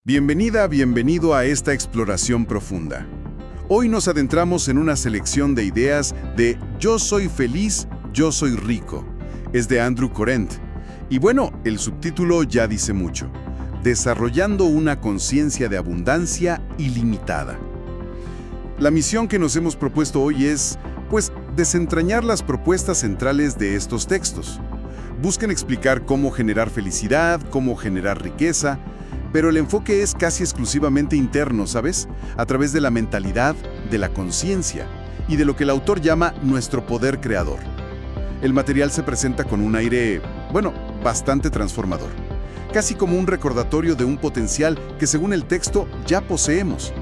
Bienvenida, bienvenido a esta exploración profunda. Hoy nos adentramos en una selección de ideas de Yo soy feliz, yo soy rico. Es de Andrew Corrent. Y bueno, el subtítulo ya dice mucho. Desarrollando una conciencia de abundancia ilimitada. La misión que nos hemos propuesto hoy es, desentrañar las propuestas centrales de estos textos. Buscan explicar cómo generar felicidad, cómo generar riqueza, pero el enfoque es casi exclusivamente interno, ¿sabes? A través de la mentalidad, de la conciencia y de lo que el autor llama nuestro poder creador. El material se presenta con un aire, bastante transformador. Casi como un recordatorio de un potencial que según el texto ya poseemos.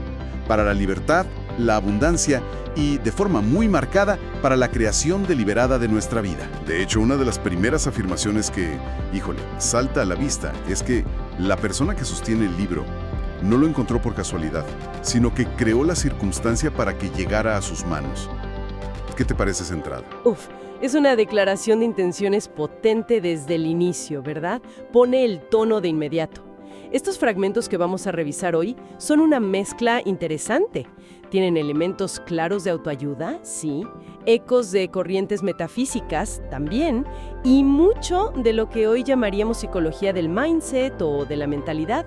Para la libertad, la abundancia y, de forma muy marcada, para la creación deliberada de nuestra vida. De hecho, una de las primeras afirmaciones que, salta a la vista es que la persona que sostiene el libro no lo encontró por casualidad, sino que creó la circunstancia para que llegara a sus manos. ¿Qué te parece esa entrada? Es una declaración de intenciones potente desde el inicio, ¿verdad? Pone el tono de inmediato. Estos fragmentos que vamos a revisar hoy son una mezcla interesante. Tienen elementos claros de autoayuda, sí, ecos de corrientes metafísicas, también, y mucho de lo que hoy llamaríamos psicología del mindset o de la mentalidad.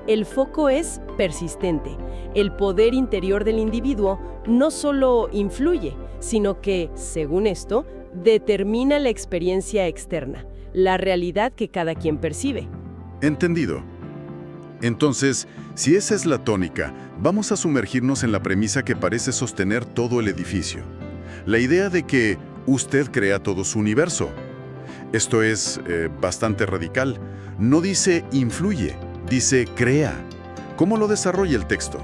El foco es persistente. El poder interior del individuo no solo influye, sino que, según esto, determina la experiencia externa, la realidad que cada quien percibe. Entendido. Entonces, si esa es la tónica, vamos a sumergirnos en la premisa que parece sostener todo el edificio. La idea de que usted crea todo su universo. Esto es bastante radical. No dice influye, dice crea. ¿Cómo lo desarrolla el texto?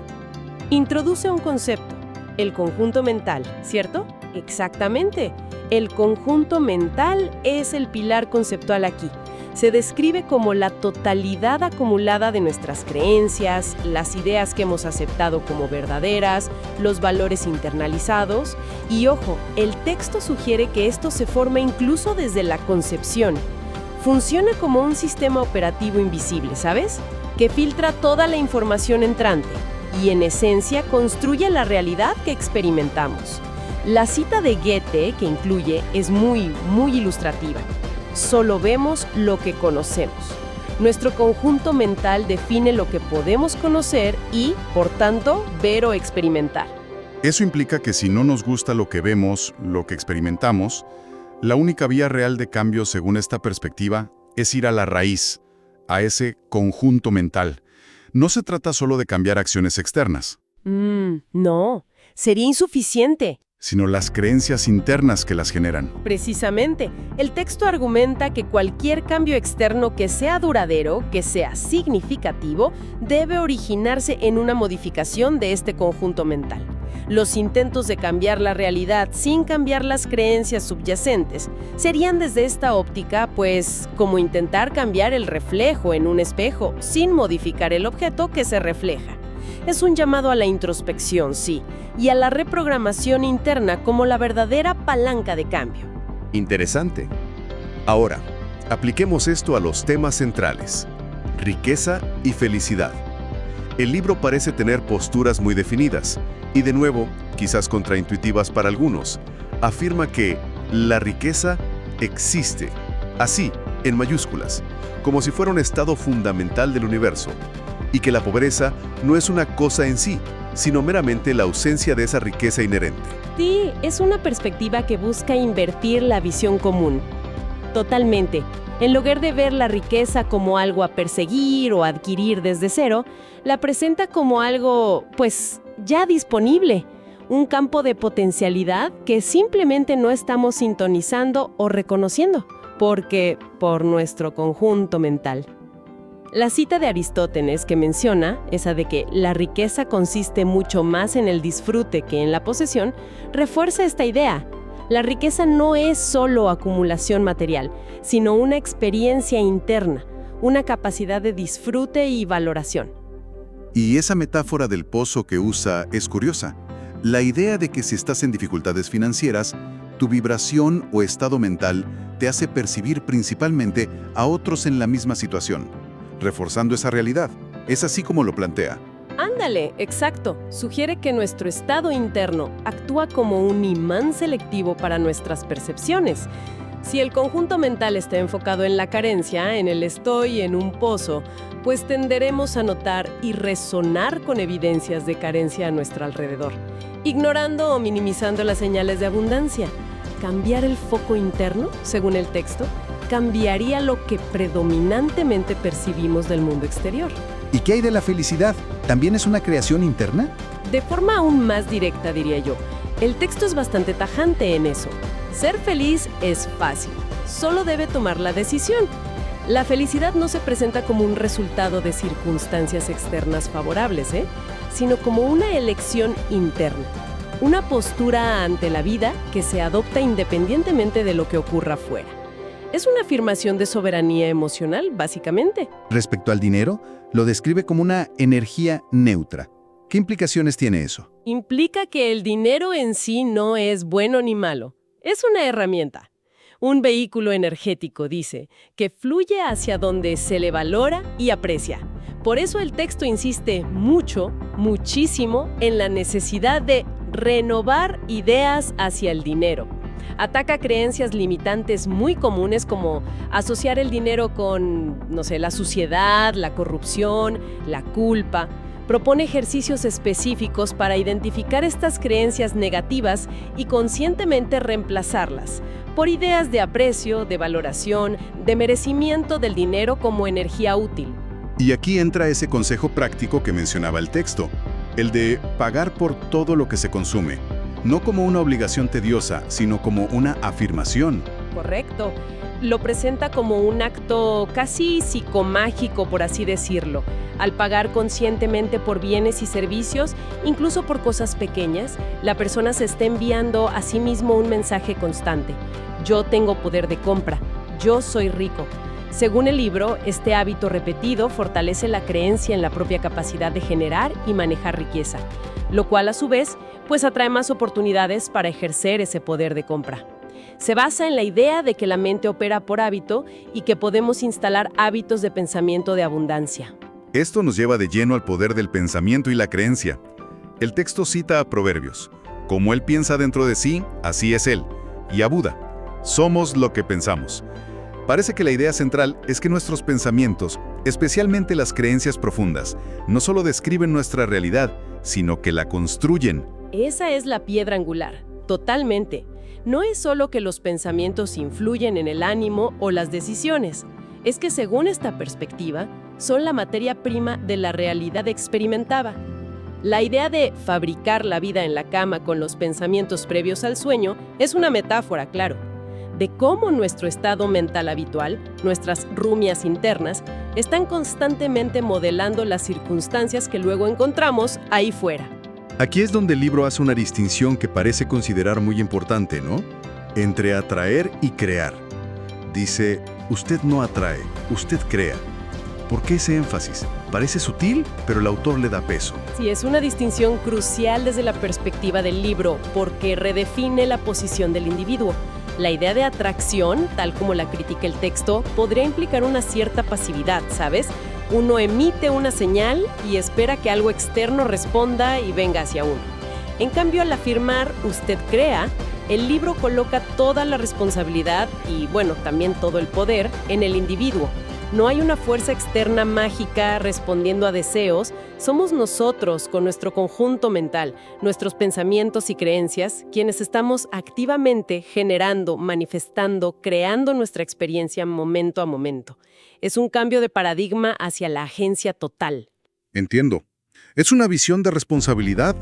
Introduce un concepto, el conjunto mental, ¿cierto? Exactamente. El conjunto mental es el pilar conceptual aquí. Se describe como la totalidad acumulada de nuestras creencias, las ideas que hemos aceptado como verdaderas, los valores internalizados. Y ojo, el texto sugiere que esto se forma incluso desde la concepción. Funciona como un sistema operativo invisible, ¿sabes? Que filtra toda la información entrante y en esencia construye la realidad que experimentamos. La cita de Goethe que incluye es muy ilustrativa. Solo vemos lo que conocemos. Nuestro conjunto mental define lo que podemos conocer y, por tanto, ver o experimentar. Eso implica que si no nos gusta lo que vemos, lo que experimentamos, la única vía real de cambio según esta perspectiva es ir a la raíz, a ese conjunto mental. No se trata solo de cambiar acciones externas. No, sería insuficiente. Sino las creencias internas que las generan. Precisamente, el texto argumenta que cualquier cambio externo que sea duradero, que sea significativo, debe originarse en una modificación de este conjunto mental. Los intentos de cambiar la realidad sin cambiar las creencias subyacentes serían desde esta óptica, como intentar cambiar el reflejo en un espejo sin modificar el objeto que se refleja. Es un llamado a la introspección, sí, y a la reprogramación interna como la verdadera palanca de cambio. Interesante. Ahora, apliquemos esto a los temas centrales: riqueza y felicidad. El libro parece tener posturas muy definidas y, de nuevo, quizás contraintuitivas para algunos. Afirma que la riqueza existe, así, en mayúsculas, como si fuera un estado fundamental del universo, y que la pobreza no es una cosa en sí, sino meramente la ausencia de esa riqueza inherente. Sí, es una perspectiva que busca invertir la visión común. Totalmente. En lugar de ver la riqueza como algo a perseguir o adquirir desde cero, la presenta como algo, ya disponible. Un campo de potencialidad que simplemente no estamos sintonizando o reconociendo, por nuestro conjunto mental. La cita de Aristóteles que menciona, esa de que la riqueza consiste mucho más en el disfrute que en la posesión, refuerza esta idea. La riqueza no es solo acumulación material, sino una experiencia interna, una capacidad de disfrute y valoración. Y esa metáfora del pozo que usa es curiosa. La idea de que si estás en dificultades financieras, tu vibración o estado mental te hace percibir principalmente a otros en la misma situación, reforzando esa realidad. ¿Es así como lo plantea? Ándale, exacto. Sugiere que nuestro estado interno actúa como un imán selectivo para nuestras percepciones. Si el conjunto mental está enfocado en la carencia, en el estoy, en un pozo, pues tenderemos a notar y resonar con evidencias de carencia a nuestro alrededor, ignorando o minimizando las señales de abundancia. Cambiar el foco interno, según el texto, cambiaría lo que predominantemente percibimos del mundo exterior. ¿Y qué hay de la felicidad? ¿También es una creación interna? De forma aún más directa, diría yo, el texto es bastante tajante en eso. Ser feliz es fácil, solo debe tomar la decisión. La felicidad no se presenta como un resultado de circunstancias externas favorables, sino como una elección interna, una postura ante la vida que se adopta independientemente de lo que ocurra afuera. Es una afirmación de soberanía emocional, básicamente. Respecto al dinero, lo describe como una energía neutra. ¿Qué implicaciones tiene eso? Implica que el dinero en sí no es bueno ni malo. Es una herramienta. Un vehículo energético, dice, que fluye hacia donde se le valora y aprecia. Por eso el texto insiste muchísimo en la necesidad de renovar ideas hacia el dinero. Ataca creencias limitantes muy comunes como asociar el dinero con, la suciedad, la corrupción, la culpa. Propone ejercicios específicos para identificar estas creencias negativas y conscientemente reemplazarlas por ideas de aprecio, de valoración, de merecimiento del dinero como energía útil. Y aquí entra ese consejo práctico que mencionaba el texto, el de pagar por todo lo que se consume, no como una obligación tediosa, sino como una afirmación. Correcto. Lo presenta como un acto casi psicomágico, por así decirlo. Al pagar conscientemente por bienes y servicios, incluso por cosas pequeñas, la persona se está enviando a sí mismo un mensaje constante. Yo tengo poder de compra. Yo soy rico. Según el libro, este hábito repetido fortalece la creencia en la propia capacidad de generar y manejar riqueza, lo cual a su vez, pues atrae más oportunidades para ejercer ese poder de compra. Se basa en la idea de que la mente opera por hábito y que podemos instalar hábitos de pensamiento de abundancia. Esto nos lleva de lleno al poder del pensamiento y la creencia. El texto cita a Proverbios: como él piensa dentro de sí, así es él. Y a Buda: somos lo que pensamos. Parece que la idea central es que nuestros pensamientos, especialmente las creencias profundas, no solo describen nuestra realidad, sino que la construyen. Esa es la piedra angular, totalmente. No es solo que los pensamientos influyen en el ánimo o las decisiones, es que según esta perspectiva, son la materia prima de la realidad experimentada. La idea de fabricar la vida en la cama con los pensamientos previos al sueño es una metáfora, claro, de cómo nuestro estado mental habitual, nuestras rumias internas, están constantemente modelando las circunstancias que luego encontramos ahí fuera. Aquí es donde el libro hace una distinción que parece considerar muy importante, ¿no? Entre atraer y crear. Dice: usted no atrae, usted crea. ¿Por qué ese énfasis? Parece sutil, pero el autor le da peso. Sí, es una distinción crucial desde la perspectiva del libro, porque redefine la posición del individuo. La idea de atracción, tal como la critica el texto, podría implicar una cierta pasividad, ¿sabes? Uno emite una señal y espera que algo externo responda y venga hacia uno. En cambio, al afirmar usted crea, el libro coloca toda la responsabilidad y, también todo el poder en el individuo. No hay una fuerza externa mágica respondiendo a deseos. Somos nosotros, con nuestro conjunto mental, nuestros pensamientos y creencias, quienes estamos activamente generando, manifestando, creando nuestra experiencia momento a momento. Es un cambio de paradigma hacia la agencia total. Entiendo. Es una visión de responsabilidad,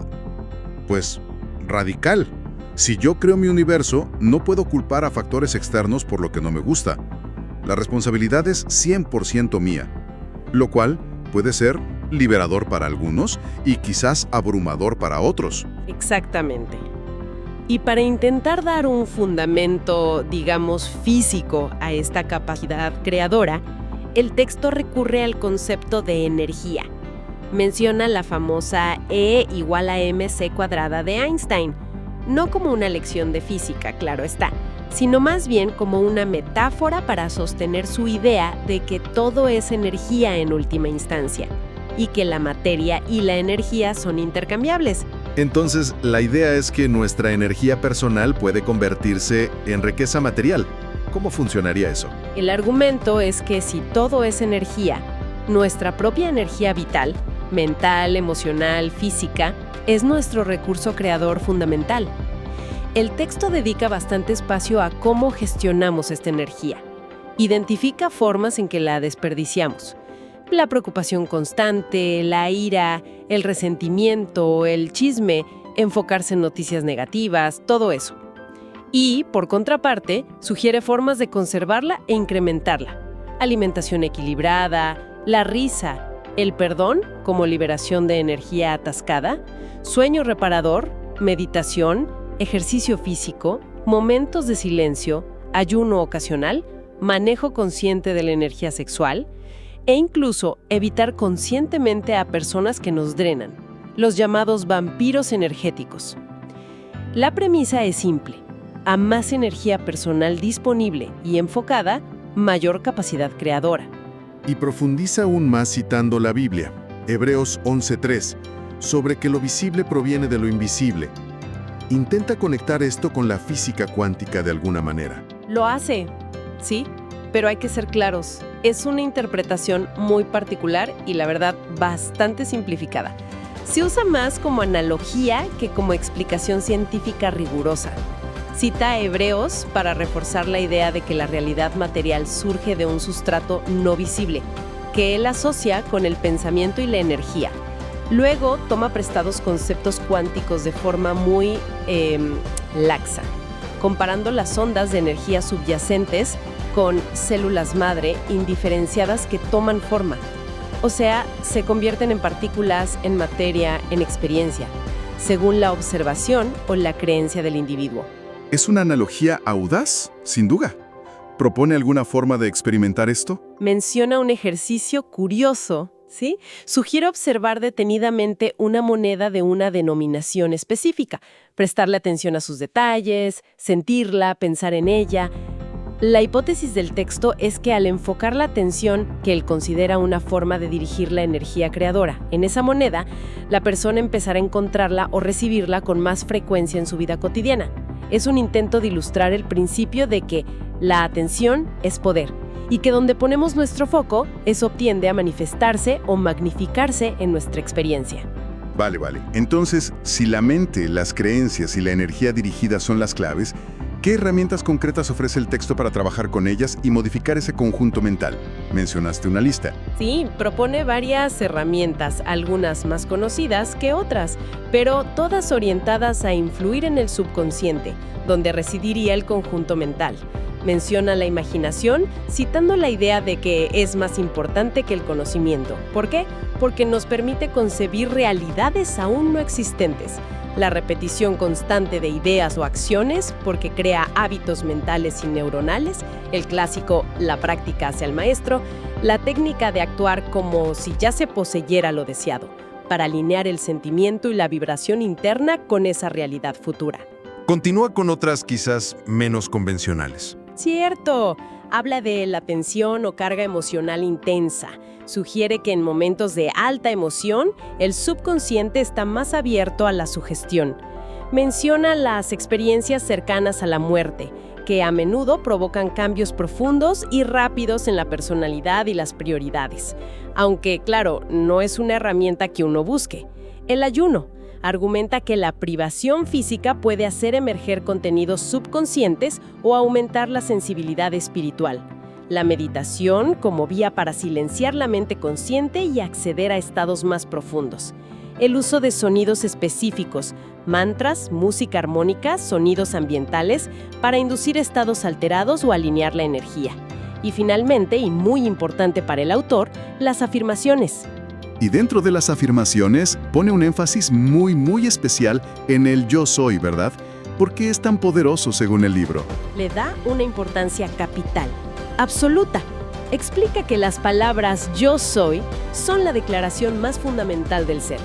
radical. Si yo creo mi universo, no puedo culpar a factores externos por lo que no me gusta. La responsabilidad es 100% mía, lo cual puede ser liberador para algunos y quizás abrumador para otros. Exactamente. Y para intentar dar un fundamento, físico a esta capacidad creadora, el texto recurre al concepto de energía. Menciona la famosa E igual a mc² de Einstein, no como una lección de física, claro está, sino más bien como una metáfora para sostener su idea de que todo es energía en última instancia. y que la materia y la energía son intercambiables. Entonces, la idea es que nuestra energía personal puede convertirse en riqueza material. ¿Cómo funcionaría eso? El argumento es que si todo es energía, nuestra propia energía vital, mental, emocional, física, es nuestro recurso creador fundamental. El texto dedica bastante espacio a cómo gestionamos esta energía. Identifica formas en que la desperdiciamos. La preocupación constante, la ira, el resentimiento, el chisme, enfocarse en noticias negativas, todo eso. Y, por contraparte, sugiere formas de conservarla e incrementarla. Alimentación equilibrada, la risa, el perdón como liberación de energía atascada, sueño reparador, meditación, ejercicio físico, momentos de silencio, ayuno ocasional, manejo consciente de la energía sexual e incluso evitar conscientemente a personas que nos drenan, los llamados vampiros energéticos. La premisa es simple. A más energía personal disponible y enfocada, mayor capacidad creadora. Y profundiza aún más citando la Biblia, Hebreos 11:3, sobre que lo visible proviene de lo invisible. Intenta conectar esto con la física cuántica de alguna manera. Lo hace, sí, pero hay que ser claros. Es una interpretación muy particular y, la verdad, bastante simplificada. Se usa más como analogía que como explicación científica rigurosa. Cita a Hebreos para reforzar la idea de que la realidad material surge de un sustrato no visible, que él asocia con el pensamiento y la energía. Luego toma prestados conceptos cuánticos de forma muy laxa, comparando las ondas de energía subyacentes con células madre indiferenciadas que toman forma. O sea, se convierten en partículas, en materia, en experiencia, según la observación o la creencia del individuo. Es una analogía audaz, sin duda. ¿Propone alguna forma de experimentar esto? Menciona un ejercicio curioso, ¿sí? Sugiere observar detenidamente una moneda de una denominación específica, prestarle atención a sus detalles, sentirla, pensar en ella. La hipótesis del texto es que al enfocar la atención, que él considera una forma de dirigir la energía creadora, en esa moneda, la persona empezará a encontrarla o recibirla con más frecuencia en su vida cotidiana. Es un intento de ilustrar el principio de que la atención es poder y que donde ponemos nuestro foco, eso tiende a manifestarse o magnificarse en nuestra experiencia. Vale. Entonces, si la mente, las creencias y la energía dirigida son las claves, ¿qué herramientas concretas ofrece el texto para trabajar con ellas y modificar ese conjunto mental? Mencionaste una lista. Sí, propone varias herramientas, algunas más conocidas que otras, pero todas orientadas a influir en el subconsciente, donde residiría el conjunto mental. Menciona la imaginación, citando la idea de que es más importante que el conocimiento. ¿Por qué? Porque nos permite concebir realidades aún no existentes. La repetición constante de ideas o acciones, porque crea hábitos mentales y neuronales, el clásico «la práctica hace al maestro», la técnica de actuar como si ya se poseyera lo deseado, para alinear el sentimiento y la vibración interna con esa realidad futura. Continúa con otras quizás menos convencionales. Cierto, habla de la tensión o carga emocional intensa. Sugiere que en momentos de alta emoción, el subconsciente está más abierto a la sugestión. Menciona las experiencias cercanas a la muerte, que a menudo provocan cambios profundos y rápidos en la personalidad y las prioridades. Aunque, claro, no es una herramienta que uno busque. El ayuno argumenta que la privación física puede hacer emerger contenidos subconscientes o aumentar la sensibilidad espiritual. La meditación como vía para silenciar la mente consciente y acceder a estados más profundos. El uso de sonidos específicos, mantras, música armónica, sonidos ambientales, para inducir estados alterados o alinear la energía. Y finalmente, y muy importante para el autor, las afirmaciones. Y dentro de las afirmaciones pone un énfasis muy especial en el yo soy, ¿verdad? ¿Por qué es tan poderoso según el libro? Le da una importancia capital, absoluta. Explica que las palabras yo soy son la declaración más fundamental del ser.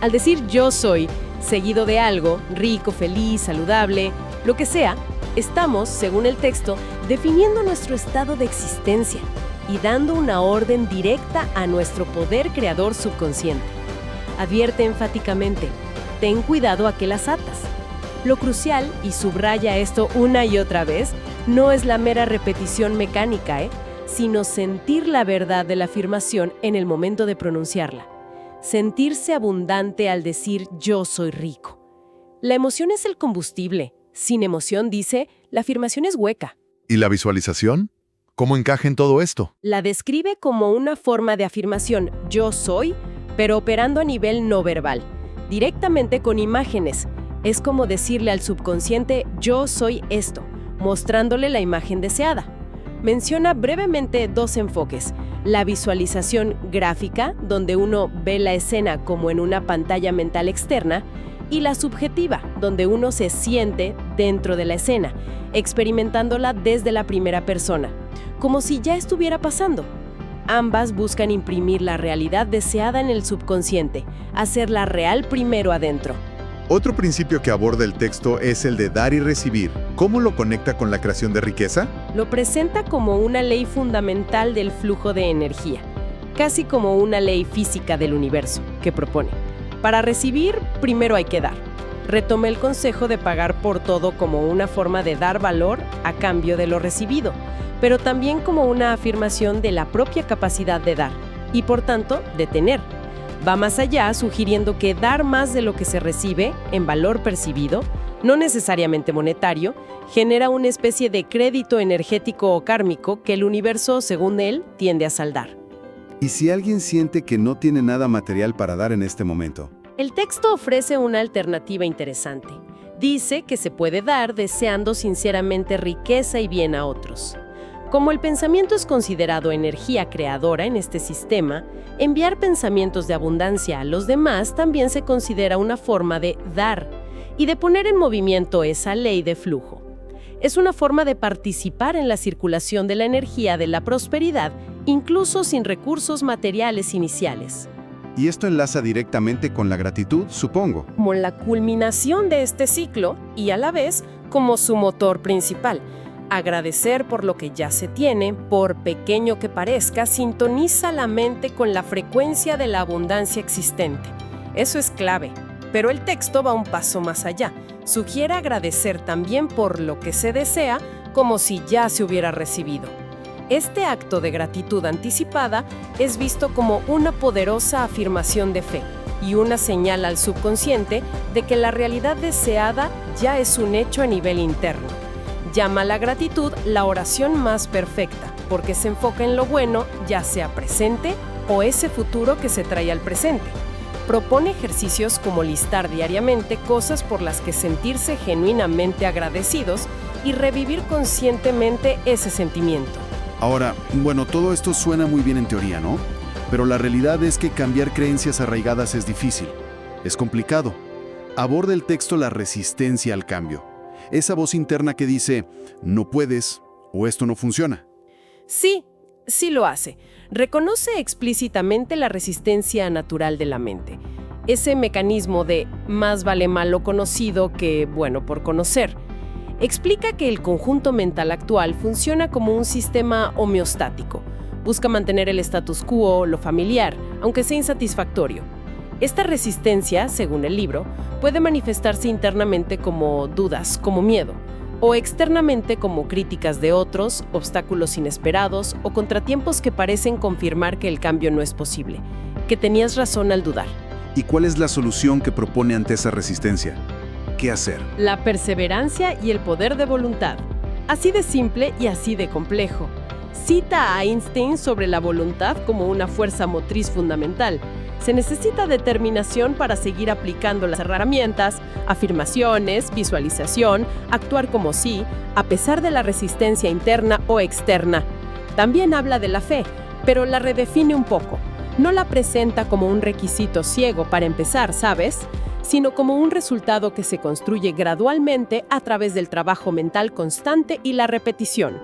Al decir yo soy, seguido de algo, rico, feliz, saludable, lo que sea, estamos, según el texto, definiendo nuestro estado de existencia. y dando una orden directa a nuestro poder creador subconsciente. Advierte enfáticamente, ten cuidado a qué las atas. Lo crucial, y subraya esto una y otra vez, no es la mera repetición mecánica, sino sentir la verdad de la afirmación en el momento de pronunciarla. Sentirse abundante al decir yo soy rico. La emoción es el combustible. Sin emoción, dice, la afirmación es hueca. ¿Y la visualización? ¿Cómo encaja en todo esto? La describe como una forma de afirmación yo soy, pero operando a nivel no verbal, directamente con imágenes. Es como decirle al subconsciente yo soy esto, mostrándole la imagen deseada. Menciona brevemente dos enfoques: la visualización gráfica, donde uno ve la escena como en una pantalla mental externa, y la subjetiva, donde uno se siente dentro de la escena, experimentándola desde la primera persona, como si ya estuviera pasando. Ambas buscan imprimir la realidad deseada en el subconsciente, hacerla real primero adentro. Otro principio que aborda el texto es el de dar y recibir. ¿Cómo lo conecta con la creación de riqueza? Lo presenta como una ley fundamental del flujo de energía, casi como una ley física del universo, que propone: para recibir, primero hay que dar. Retome el consejo de pagar por todo como una forma de dar valor a cambio de lo recibido, pero también como una afirmación de la propia capacidad de dar, y por tanto, de tener. Va más allá, sugiriendo que dar más de lo que se recibe, en valor percibido, no necesariamente monetario, genera una especie de crédito energético o kármico que el universo, según él, tiende a saldar. ¿Y si alguien siente que no tiene nada material para dar en este momento? El texto ofrece una alternativa interesante. Dice que se puede dar deseando sinceramente riqueza y bien a otros. Como el pensamiento es considerado energía creadora en este sistema, enviar pensamientos de abundancia a los demás también se considera una forma de dar y de poner en movimiento esa ley de flujo. Es una forma de participar en la circulación de la energía de la prosperidad, incluso sin recursos materiales iniciales. Y esto enlaza directamente con la gratitud, supongo. Como la culminación de este ciclo y a la vez como su motor principal. Agradecer por lo que ya se tiene, por pequeño que parezca, sintoniza la mente con la frecuencia de la abundancia existente. Eso es clave, pero el texto va un paso más allá. Sugiere agradecer también por lo que se desea, como si ya se hubiera recibido. Este acto de gratitud anticipada es visto como una poderosa afirmación de fe y una señal al subconsciente de que la realidad deseada ya es un hecho a nivel interno. Llama a la gratitud la oración más perfecta, porque se enfoca en lo bueno, ya sea presente o ese futuro que se trae al presente. Propone ejercicios como listar diariamente cosas por las que sentirse genuinamente agradecidos y revivir conscientemente ese sentimiento. Ahora, bueno, todo esto suena muy bien en teoría, ¿no? Pero la realidad es que cambiar creencias arraigadas es difícil. Es complicado. Aborda el texto la resistencia al cambio. Esa voz interna que dice, no puedes o esto no funciona. Sí lo hace. Reconoce explícitamente la resistencia natural de la mente. Ese mecanismo de más vale malo conocido que bueno por conocer. Explica que el conjunto mental actual funciona como un sistema homeostático. Busca mantener el status quo, lo familiar, aunque sea insatisfactorio. Esta resistencia, según el libro, puede manifestarse internamente como dudas, como miedo, o externamente como críticas de otros, obstáculos inesperados o contratiempos que parecen confirmar que el cambio no es posible, que tenías razón al dudar. ¿Y cuál es la solución que propone ante esa resistencia? ¿Qué hacer? La perseverancia y el poder de voluntad. Así de simple y así de complejo. Cita a Einstein sobre la voluntad como una fuerza motriz fundamental. Se necesita determinación para seguir aplicando las herramientas, afirmaciones, visualización, actuar como sí, a pesar de la resistencia interna o externa. También habla de la fe, pero la redefine un poco. No la presenta como un requisito ciego para empezar, ¿sabes?, sino como un resultado que se construye gradualmente a través del trabajo mental constante y la repetición.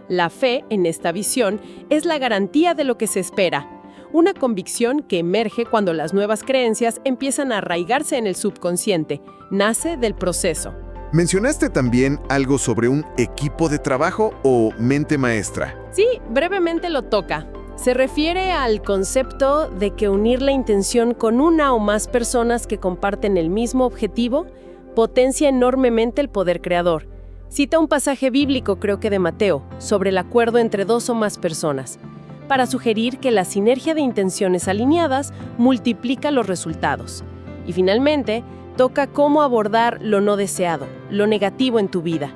La fe, en esta visión, es la garantía de lo que se espera. Una convicción que emerge cuando las nuevas creencias empiezan a arraigarse en el subconsciente. Nace del proceso. ¿Mencionaste también algo sobre un equipo de trabajo o mente maestra? Sí, brevemente lo toca. Se refiere al concepto de que unir la intención con una o más personas que comparten el mismo objetivo potencia enormemente el poder creador. Cita un pasaje bíblico, creo que de Mateo, sobre el acuerdo entre 2 o más personas, para sugerir que la sinergia de intenciones alineadas multiplica los resultados. Y finalmente, toca cómo abordar lo no deseado, lo negativo en tu vida.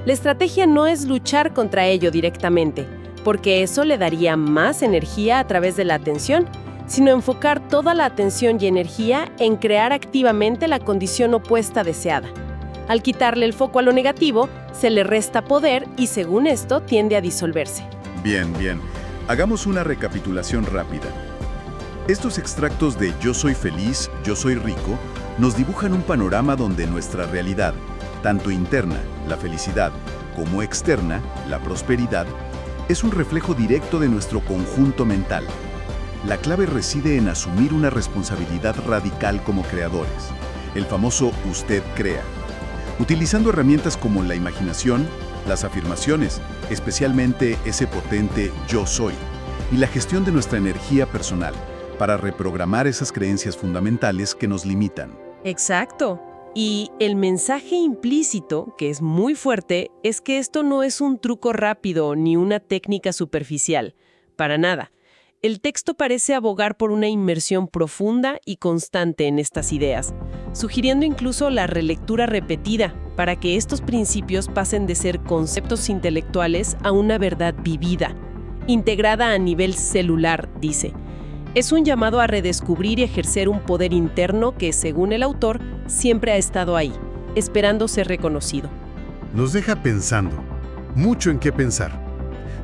La estrategia no es luchar contra ello directamente, porque eso le daría más energía a través de la atención, sino enfocar toda la atención y energía en crear activamente la condición opuesta deseada. Al quitarle el foco a lo negativo, se le resta poder y, según esto, tiende a disolverse. Bien, bien. Hagamos una recapitulación rápida. Estos extractos de Yo soy feliz, yo soy rico, nos dibujan un panorama donde nuestra realidad, tanto interna, la felicidad, como externa, la prosperidad, es un reflejo directo de nuestro conjunto mental. La clave reside en asumir una responsabilidad radical como creadores, el famoso usted crea, utilizando herramientas como la imaginación, las afirmaciones, especialmente ese potente yo soy, y la gestión de nuestra energía personal, para reprogramar esas creencias fundamentales que nos limitan. Exacto. Y el mensaje implícito, que es muy fuerte, es que esto no es un truco rápido ni una técnica superficial. Para nada. El texto parece abogar por una inmersión profunda y constante en estas ideas, sugiriendo incluso la relectura repetida para que estos principios pasen de ser conceptos intelectuales a una verdad vivida, integrada a nivel celular, dice. Es un llamado a redescubrir y ejercer un poder interno que, según el autor, siempre ha estado ahí, esperando ser reconocido. Nos deja pensando, mucho en qué pensar.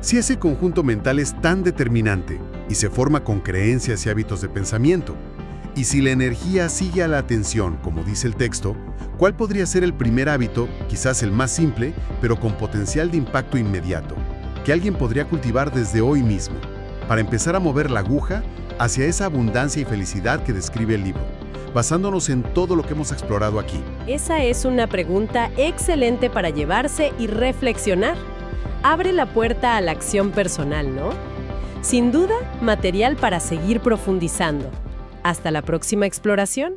Si ese conjunto mental es tan determinante y se forma con creencias y hábitos de pensamiento, y si la energía sigue a la atención, como dice el texto, ¿cuál podría ser el primer hábito, quizás el más simple, pero con potencial de impacto inmediato, que alguien podría cultivar desde hoy mismo, para empezar a mover la aguja hacia esa abundancia y felicidad que describe el libro, basándonos en todo lo que hemos explorado aquí? Esa es una pregunta excelente para llevarse y reflexionar. Abre la puerta a la acción personal, ¿no? Sin duda, material para seguir profundizando. Hasta la próxima exploración.